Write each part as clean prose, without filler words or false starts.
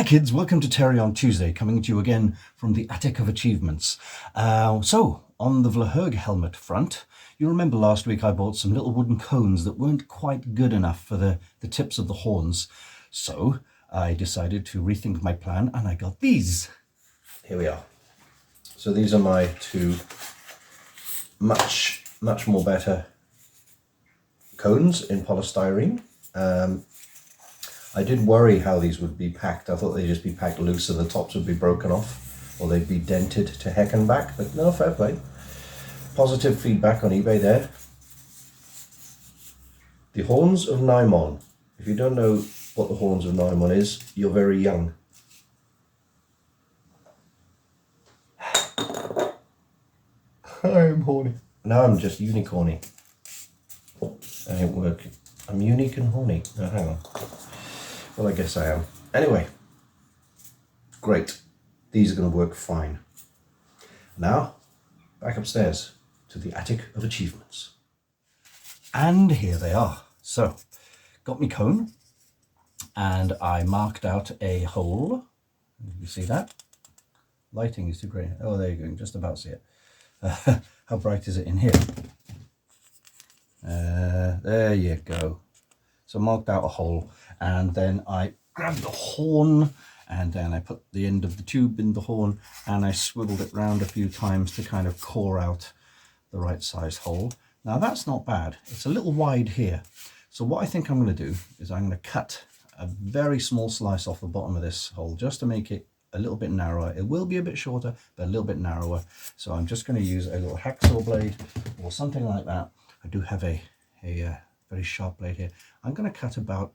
Hi kids, welcome to Terry on Tuesday, coming to you again from the Attic of Achievements. So, on the Vl'Hurg helmet front, you remember last week I bought some little wooden cones that weren't quite good enough for the tips of the horns. So, I decided to rethink my plan and I got these. Here we are. So these are my two much more better cones in polystyrene. I did worry how these would be packed. I thought they'd just be packed loose and the tops would be broken off or they'd be dented to heck and back, but no, fair play. Positive feedback on eBay there. The horns of Naimon. If you don't know what the horns of Naimon is, you're very young. I'm horny. No, I'm just unicorny. That ain't working. I'm unique and horny. No, hang on. Well, I guess I am. Anyway, great. These are going to work fine. Now, back upstairs to the Attic of Achievements. And here they are. So, got me cone, and I marked out a hole. You see that? Lighting is too great. Oh, there you go. You can just about see it. How bright is it in here? There you go. So marked out a hole, and then I grabbed the horn, and then I put the end of the tube in the horn, and I swiveled it round a few times to kind of core out the right sized hole. Now that's not bad. It's a little wide here. So what I think I'm going to do is I'm going to cut a very small slice off the bottom of this hole just to make it a little bit narrower. It will be a bit shorter, but a little bit narrower. So I'm just going to use a little hacksaw blade or something like that. I do have a very sharp blade here. I'm going to cut about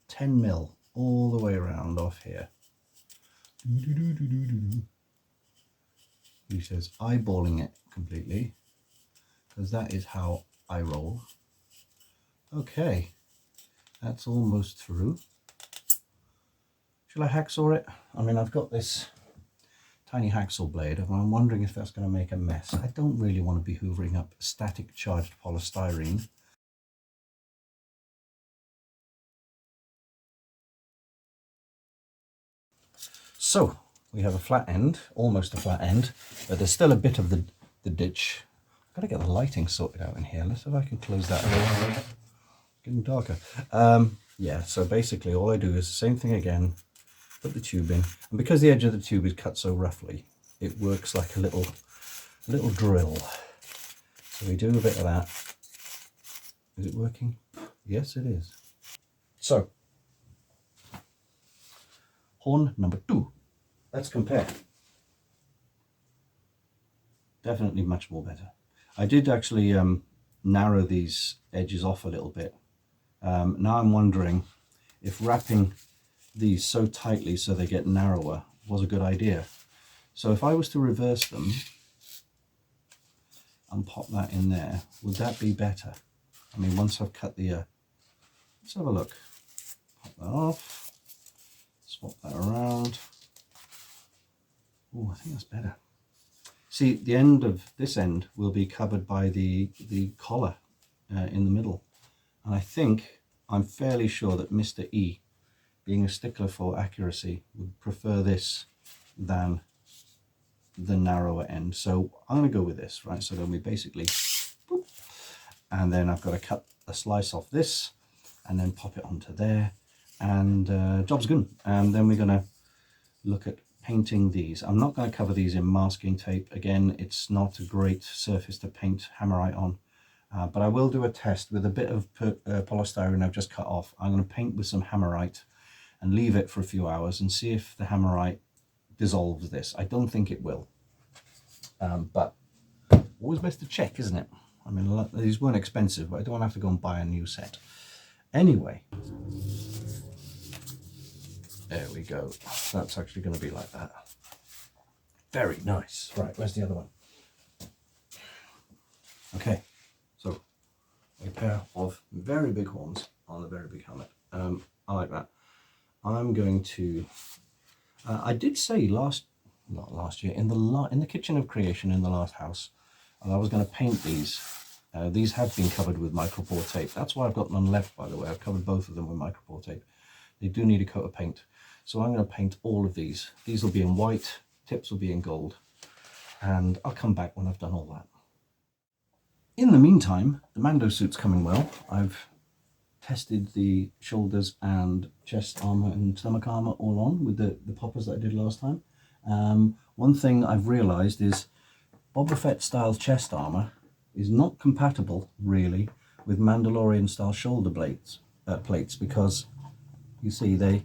10 mil all the way around off here. He says eyeballing it completely, because that is how I roll. Okay, that's almost through. Shall I hacksaw it? I mean, I've got this tiny hacksaw blade, and I'm wondering if that's going to make a mess. I don't really want to be hoovering up static charged polystyrene. So we have a flat end, almost a flat end, but there's still a bit of the ditch. I've got to get the lighting sorted out in here. Let's see if I can close that a little bit. Getting darker. Yeah, so basically all I do is the same thing again. Put the tube in, and because the edge of the tube is cut so roughly, it works like a little drill. So we do a bit of that. Is it working? Yes, it is. So, horn number 2. Let's compare. Definitely much more better. I did actually narrow these edges off a little bit. Now I'm wondering if wrapping these so tightly so they get narrower was a good idea. So if I was to reverse them and pop that in there, would that be better? I mean, once I've cut the let's have a look. Pop that off, swap that around. Oh, I think that's better. See, the end of this end will be covered by the collar in the middle, and I think, I'm fairly sure that Mr. E, being a stickler for accuracy, would prefer this than the narrower end. So I'm going to go with this, right? So then we basically, boop, and then I've got to cut a slice off this and then pop it onto there, and job's good. And then we're going to look at painting these. I'm not going to cover these in masking tape. Again, it's not a great surface to paint hammerite on. But I will do a test with a bit of polystyrene I've just cut off. I'm going to paint with some hammerite and leave it for a few hours and see if the hammerite dissolves this. I don't think it will, but always best to check, isn't it? I mean, these weren't expensive, but I don't want to have to go and buy a new set. Anyway, there we go. That's actually going to be like that. Very nice. Right, where's the other one? Okay, so a pair of very big horns on a very big helmet. I like that. I'm going to, I did say not last year, in the kitchen of creation in the last house, and I was going to paint these. These have been covered with micropore tape. That's why I've got none left, by the way. I've covered both of them with micropore tape. They do need a coat of paint. So I'm going to paint all of these. These will be in white, tips will be in gold, and I'll come back when I've done all that. In the meantime, the Mando suit's coming well. I've tested the shoulders and chest armor and stomach armor all on with the poppers that I did last time. One thing I've realized is Boba Fett style chest armor is not compatible really with Mandalorian style shoulder plates, because you see they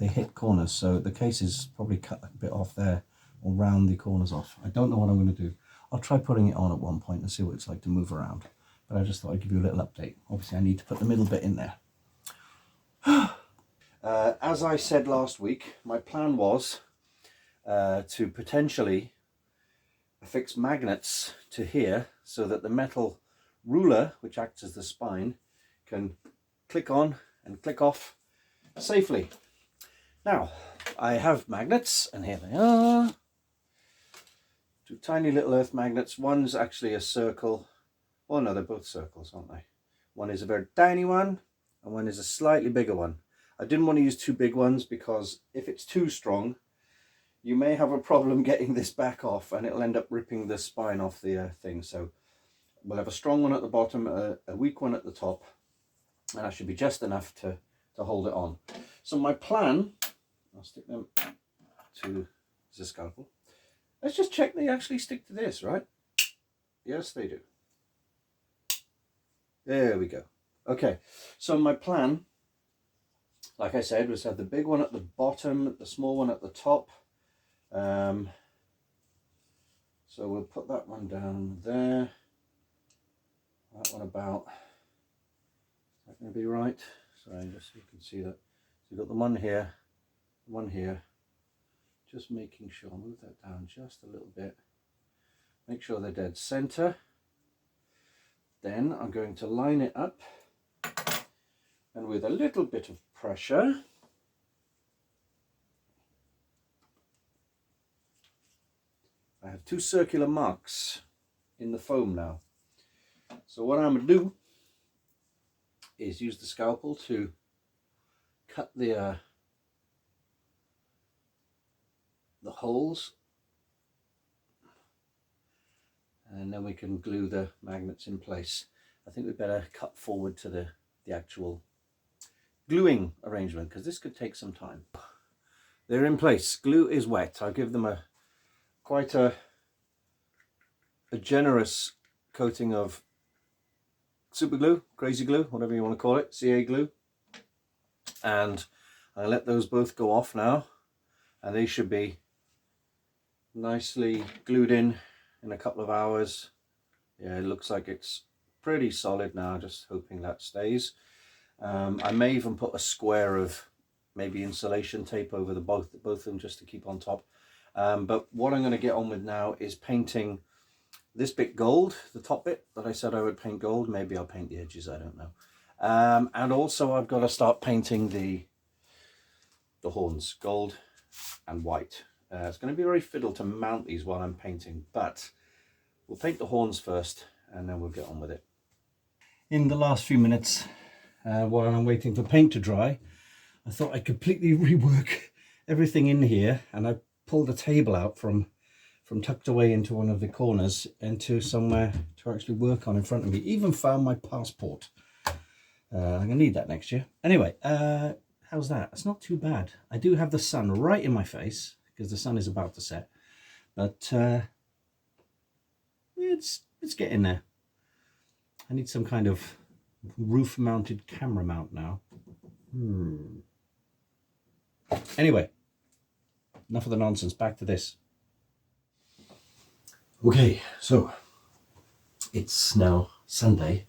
hit corners, so the case is probably cut a bit off there or round the corners off. I don't know what I'm going to do. I'll try putting it on at one point and see what it's like to move around, but I just thought I'd give you a little update. Obviously I need to put the middle bit in there. As I said last week, my plan was to potentially affix magnets to here so that the metal ruler, which acts as the spine, can click on and click off safely. Now, I have magnets, and here they are. Two tiny little earth magnets. One's actually a circle. Oh no, they're both circles, aren't they? One is a very tiny one, and one is a slightly bigger one. I didn't want to use two big ones because if it's too strong, you may have a problem getting this back off, and it'll end up ripping the spine off the thing. So we'll have a strong one at the bottom, a weak one at the top, and that should be just enough to hold it on. So my plan, I'll stick them to the scalpel. Let's just check they actually stick to this, right? Yes, they do. There we go. Okay, so my plan, like I said, was to have the big one at the bottom, the small one at the top. So we'll put that one down there. That one about. Is that going to be right? Sorry, just so you can see that. So you've got the one here, one here. Just making sure, move that down just a little bit. Make sure they're dead center. Then I'm going to line it up, and with a little bit of pressure, I have two circular marks in the foam now. So what I'm going to do is use the scalpel to cut the holes, and then we can glue the magnets in place. I think we better cut forward to the actual gluing arrangement, because this could take some time. They're in place. Glue is wet. I'll give them quite a generous coating of super glue, crazy glue, whatever you want to call it, CA glue, and I let those both go off now, and they should be nicely glued in a couple of hours. Yeah, it looks like it's pretty solid now, just hoping that stays. I may even put a square of maybe insulation tape over the both of them just to keep on top. But what I'm going to get on with now is painting this bit gold, the top bit that I said I would paint gold. Maybe I'll paint the edges, I don't know. And also I've got to start painting the horns gold and white. It's going to be very fiddle to mount these while I'm painting, but we'll paint the horns first and then we'll get on with it. In the last few minutes, while I'm waiting for paint to dry, I thought I'd completely rework everything in here, and I pulled a table out from tucked away into one of the corners into somewhere to actually work on in front of me. Even found my passport. I'm going to need that next year. Anyway, how's that? It's not too bad. I do have the sun right in my face because the sun is about to set, but it's getting there. I need some kind of roof mounted camera mount now. Anyway, enough of the nonsense, back to this. Okay, so it's now Sunday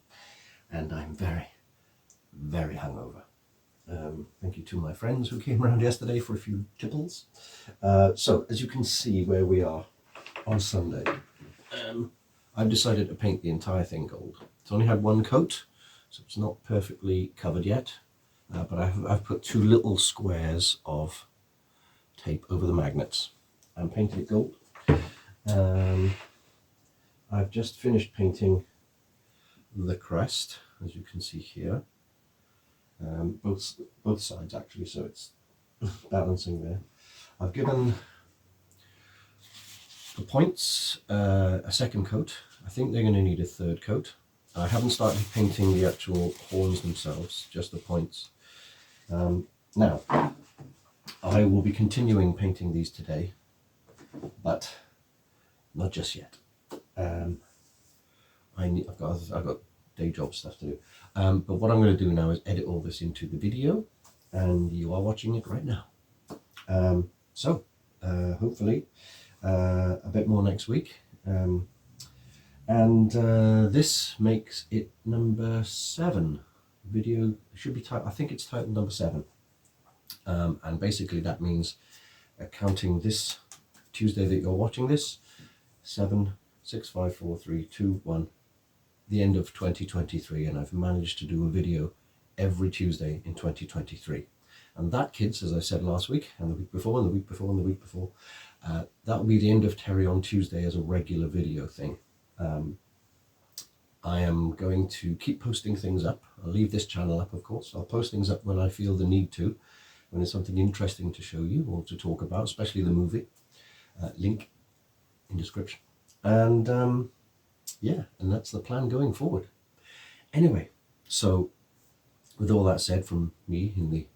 and I'm very, very hungover. Thank you to my friends who came around yesterday for a few tipples. So as you can see where we are on Sunday, I've decided to paint the entire thing gold. It's only had one coat, so it's not perfectly covered yet, but I've put two little squares of tape over the magnets and painted it gold. I've just finished painting the crest, as you can see here, both sides actually, so it's balancing there. I've given the points a second coat. I think they're going to need a third coat. I haven't started painting the actual horns themselves, just the points. Now, I will be continuing painting these today, but not just yet. I've got day job stuff to do. But what I'm going to do now is edit all this into the video, and you are watching it right now. So hopefully a bit more next week. This makes it number 7. Video should be titled, I think it's titled number 7. And basically that means counting this Tuesday that you're watching this, 7, 6, 5, 4, 3, 2, 1, the end of 2023, and I've managed to do a video every Tuesday in 2023. And that, kids, as I said last week, and the week before, and the week before, and the week before, that will be the end of Terry on Tuesday as a regular video thing. I am going to keep posting things up. I'll leave this channel up, of course. I'll post things up when I feel the need to, when there's something interesting to show you or to talk about, especially the movie. Link in description. And yeah, and that's the plan going forward. Anyway, so with all that said from me in the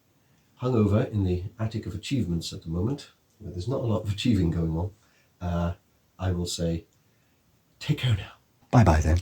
hungover in the attic of achievements at the moment, where there's not a lot of achieving going on, I will say take care now. Bye bye then.